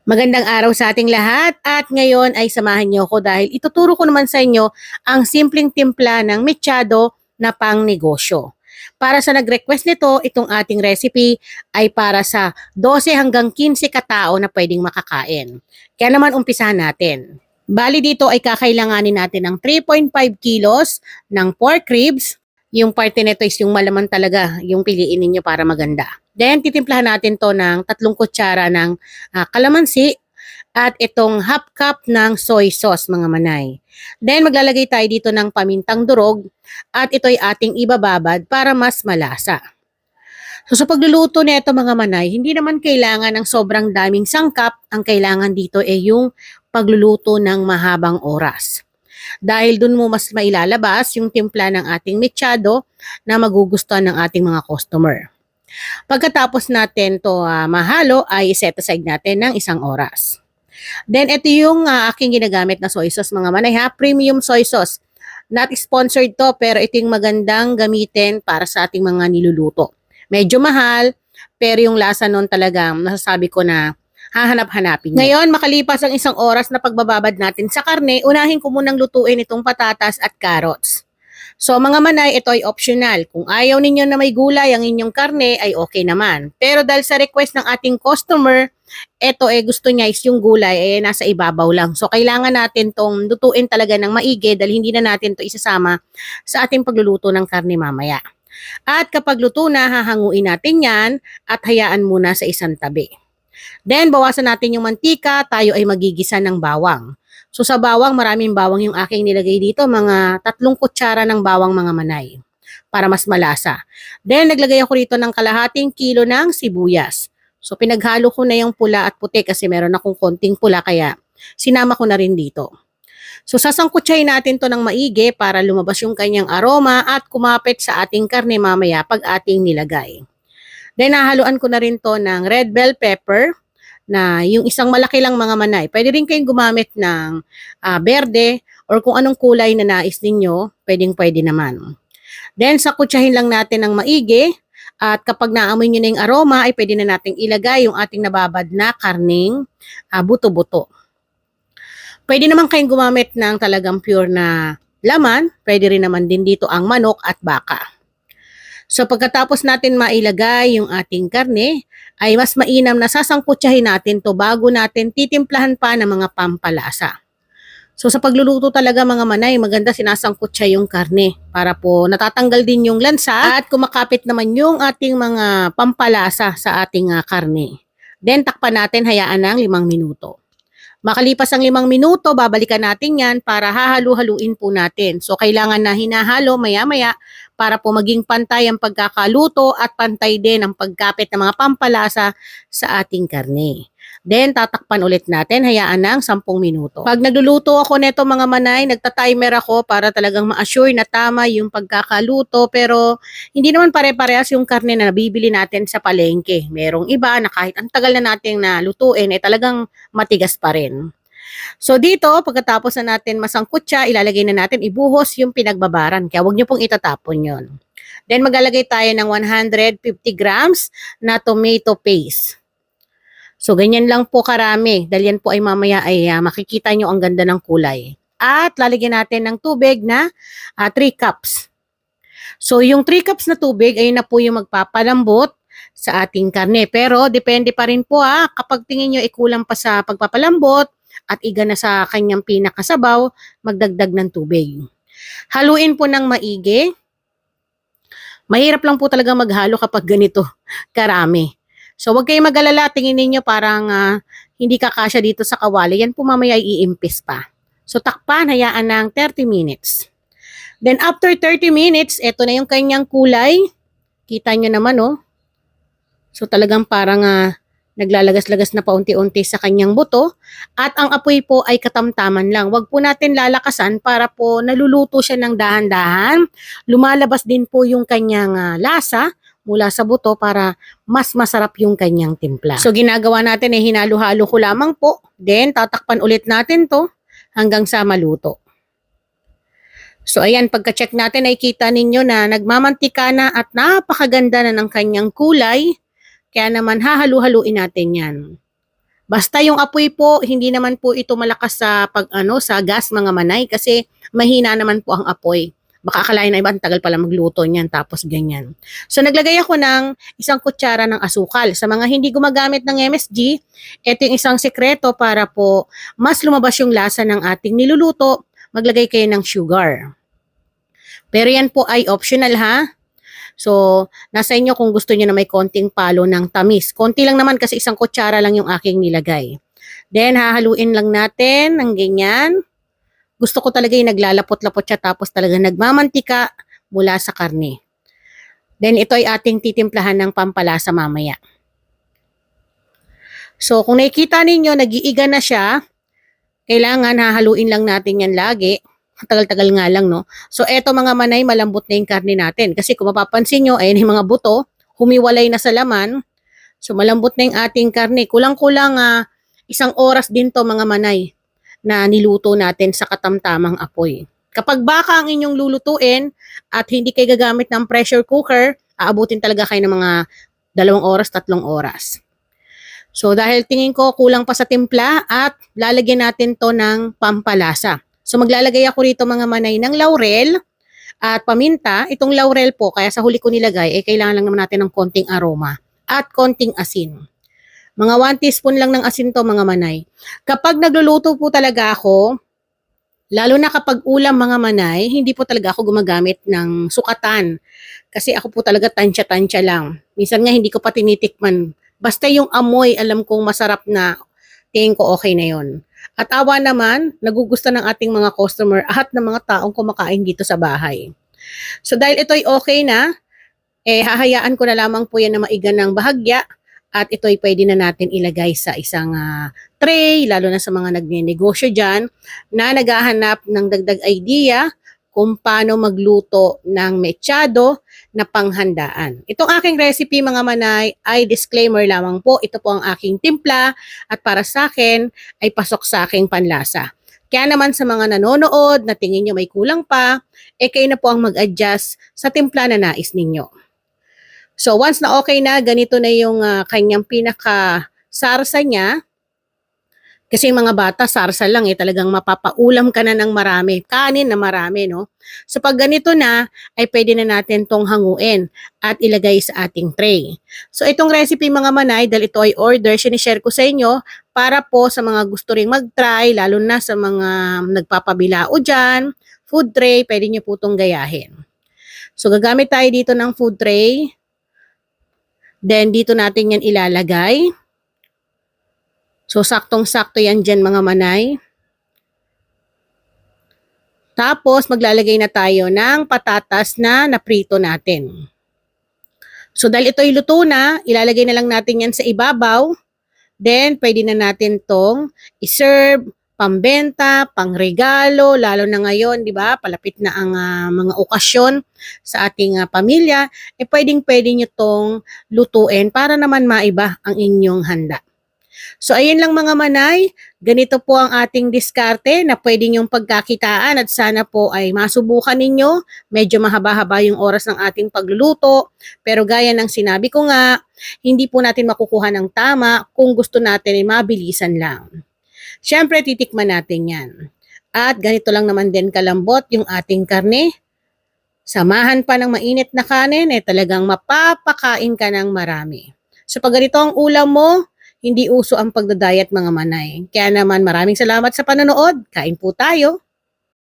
Magandang araw sa ating lahat at ngayon ay samahan niyo ako dahil ituturo ko naman sa inyo ang simpleng timpla ng mechado na pang negosyo. Para sa nag-request nito, itong ating recipe ay para sa 12 hanggang 15 katao na pwedeng makakain. Kaya naman umpisahan natin. Bali dito ay kakailanganin natin ng 3.5 kilos ng pork ribs. Yung parte nito is yung malaman talaga, yung piliin ninyo para maganda. Then, titimplahan natin to ng 3 kutsara ng kalamansi at itong half cup ng soy sauce, mga manay. Then, maglalagay tayo dito ng pamintang durog at ito'y ating ibababad para mas malasa. So, sa pagluluto nito, mga manay, hindi naman kailangan ng sobrang daming sangkap. Ang kailangan dito ay yung pagluluto ng mahabang oras. Dahil dun mo mas mailalabas yung timpla ng ating mechado na magugustuhan ng ating mga customer. Pagkatapos natin to mahalo ay set aside natin ng 1 oras. Then ito yung aking ginagamit na soy sauce, mga manay ha, premium soy sauce. Not sponsored to pero ito yung magandang gamitin para sa ating mga niluluto. Medyo mahal pero yung lasa nun talagang nasasabi ko na hahanap-hanapin niyo. Ngayon, makalipas ang 1 oras na pagbababad natin sa karne, unahin ko munang lutuin itong patatas at carrots. So mga manay, ito ay optional. Kung ayaw ninyo na may gulay ang inyong karne ay okay naman. Pero dahil sa request ng ating customer, ito gusto niya is yung gulay nasa ibabaw lang. So kailangan natin tong lutuin talaga ng maigi dahil hindi na natin to isasama sa ating pagluluto ng karne mamaya. At kapag luto na, hahanguin natin yan at hayaan muna sa isang tabi. Then, bawasan natin yung mantika, tayo ay magigisa ng bawang. So, sa bawang, maraming bawang yung aking nilagay dito, mga 3 kutsara ng bawang, mga manay, para mas malasa. Then, naglagay ako rito ng kalahating kilo ng sibuyas. So, pinaghalo ko na yung pula at puti kasi meron akong konting pula, kaya sinama ko na rin dito. So, sasangkutsahin natin to ng maigi para lumabas yung kanyang aroma at kumapit sa ating karne mamaya pag ating nilagay. Then, nahaluan ko na rin to ng red bell pepper, na yung isang malaki lang, mga manay. Pwede rin kayong gumamit ng berde or kung anong kulay na nais ninyo, pwede naman. Then, sakutsahin lang natin ng maigi at kapag naamoy nyo na yung aroma, ay pwede na nating ilagay yung ating nababad na karning buto-buto. Pwede naman kayong gumamit ng talagang pure na laman. Pwede rin naman din dito ang manok at baka. So pagkatapos natin mailagay yung ating karne, ay mas mainam na sasangkutsahin natin to bago natin titimplahan pa ng mga pampalasa. So sa pagluluto talaga, mga manay, maganda sinasangkutsa yung karne para po natatanggal din yung lansa at kumakapit naman yung ating mga pampalasa sa ating karne. Then takpan natin, hayaan ng 5 minuto. Makalipas ang 5 minuto, babalikan natin yan para hahalu-haluin po natin. So, kailangan na hinahalo maya-maya para po maging pantay ang pagkakaluto at pantay din ang pagkapit ng mga pampalasa sa ating karne. Then, tatakpan ulit natin, hayaan ng 10 minuto. Pag nagluluto ako neto, mga manay, nagta-timer ako para talagang ma-assure na tama yung pagkakaluto. Pero, hindi naman pare-parehas yung karne na nabibili natin sa palengke. Merong iba na kahit ang tagal na natin na lutuin, talagang matigas pa rin. So dito, pagkatapos na natin masangkutsa, ilalagay na natin, ibuhos yung pinagbabaran. Kaya huwag nyo pong itatapon yon. Then maglalagay tayo ng 150 grams na tomato paste. So ganyan lang po karami. Dahil yan po ay mamaya ay makikita nyo ang ganda ng kulay. At lalagyan natin ng tubig na 3 cups. So yung 3 cups na tubig, ayun na po yung magpapalambot sa ating karne. Pero depende pa rin po kapag tingin nyo kulang pa sa pagpapalambot at iga na sa kanyang pinakasabaw, magdagdag ng tubig. Haluin po ng maigi. Mahirap lang po talaga maghalo kapag ganito karami. So wag kayong mag-alala, tingin niyo parang hindi kakasya dito sa kawali. Yan po mamaya iimpis pa. So takpan, hayaan ng 30 minutes. Then after 30 minutes, eto na yung kanyang kulay. Kita nyo naman So talagang parang naglalagas-lagas na paunti-unti sa kanyang buto. At ang apoy po ay katamtaman lang. Wag po natin lalakasan para po naluluto siya ng dahan-dahan. Lumalabas din po yung kanyang lasa mula sa buto para mas masarap yung kanyang timpla. So ginagawa natin hinalo-halo ko lamang po. Then tatakpan ulit natin to hanggang sa maluto. So ayan, pagka-check natin ay kita ninyo na nagmamantika na at napakaganda na ng kanyang kulay. Kaya naman hahalu-haluin natin yan. Basta yung apoy po, hindi naman po ito malakas sa sa gas mga manay kasi mahina naman po ang apoy. Baka akalain na iba, ang tagal pala magluto niyan tapos ganyan. So naglagay ako ng isang kutsara ng asukal. Sa mga hindi gumagamit ng MSG, ito yung isang sekreto para po mas lumabas yung lasa ng ating niluluto, maglagay kayo ng sugar. Pero yan po ay optional ha. So, nasa inyo kung gusto niyo na may konting palo ng tamis. Konti lang naman kasi isang kutsara lang yung aking nilagay. Then, hahaluin lang natin ng ganyan. Gusto ko talaga yung naglalapot-lapot siya tapos talaga nagmamantika mula sa karne. Then, ito ay ating titimplahan ng pampalasa mamaya. So, kung nakikita ninyo, nag-iiga na siya, kailangan hahaluin lang natin yan lagi. Tagal-tagal nga lang, no? So, eto mga manay, malambot na yung karne natin. Kasi kung mapapansin nyo, ayan yung mga buto, humiwalay na sa laman. So, malambot na yung ating karne. Kulang-kulang 1 oras din to mga manay na niluto natin sa katamtamang apoy. Kapag baka ang inyong lulutuin at hindi kayo gagamit ng pressure cooker, aabutin talaga kayo ng mga 2 oras, 3 oras. So, dahil tingin ko kulang pa sa timpla at lalagyan natin to ng pampalasa. So maglalagay ako rito mga manay ng laurel at paminta. Itong laurel po, kaya sa huli ko nilagay, kailangan lang naman natin ng konting aroma at konting asin. Mga 1 teaspoon lang ng asin to mga manay. Kapag nagluluto po talaga ako, lalo na kapag ulam mga manay, hindi po talaga ako gumagamit ng sukatan. Kasi ako po talaga tansya-tansya lang. Minsan nga hindi ko pa tinitikman. Basta yung amoy, alam kong masarap na, tingin ko okay na yon. At awa naman, nagugustuhan ng ating mga customer at ng mga taong kumakain dito sa bahay. So dahil ito'y okay na, hahayaan ko na lamang po yan na maiga ng bahagya at ito'y pwede na natin ilagay sa isang tray, lalo na sa mga nagnenegosyo dyan na naghahanap ng dagdag idea kung paano magluto ng mechado na panghandaan. Itong aking recipe mga manay ay disclaimer lamang po. Ito po ang aking timpla at para sa akin ay pasok sa aking panlasa. Kaya naman sa mga nanonood na tingin nyo may kulang pa, kayo na po ang mag-adjust sa timpla na nais ninyo. So once na okay na, ganito na yung kanyang pinaka sarsa niya. Kasi yung mga bata, sarsa lang talagang mapapaulam ka na ng marami. Kanin na marami, no? So pag ganito na, ay pwede na natin tong hanguin at ilagay sa ating tray. So itong recipe mga manay, dahil ito ay order, sinishare ko sa inyo para po sa mga gusto ring mag-try, lalo na sa mga nagpapabilao dyan, food tray, pwede nyo po itong gayahin. So gagamit tayo dito ng food tray. Then dito natin yan ilalagay. So, saktong-sakto yan dyan mga manay. Tapos, maglalagay na tayo ng patatas na naprito natin. So, dahil ito'y luto na, ilalagay na lang natin yan sa ibabaw. Then, pwede na natin tong iserve, pambenta, pangregalo, lalo na ngayon, di ba? Palapit na ang mga okasyon sa ating pamilya. Pwedeng-pwede nyo tong lutuin para naman maiba ang inyong handa. So, ayun lang mga manay, ganito po ang ating diskarte na pwede nyong pagkakitaan at sana po ay masubukan ninyo. Medyo mahaba-haba yung oras ng ating pagluluto, pero gaya ng sinabi ko nga, hindi po natin makukuha ng tama kung gusto natin ay mabilisan lang. Siyempre, titikman natin yan. At ganito lang naman din kalambot yung ating karne. Samahan pa ng mainit na kanin, talagang mapapakain ka ng marami. So, pag ganito ang ulam mo, hindi uso ang pagdadayat mga manay. Kaya naman maraming salamat sa panonood. Kain po tayo.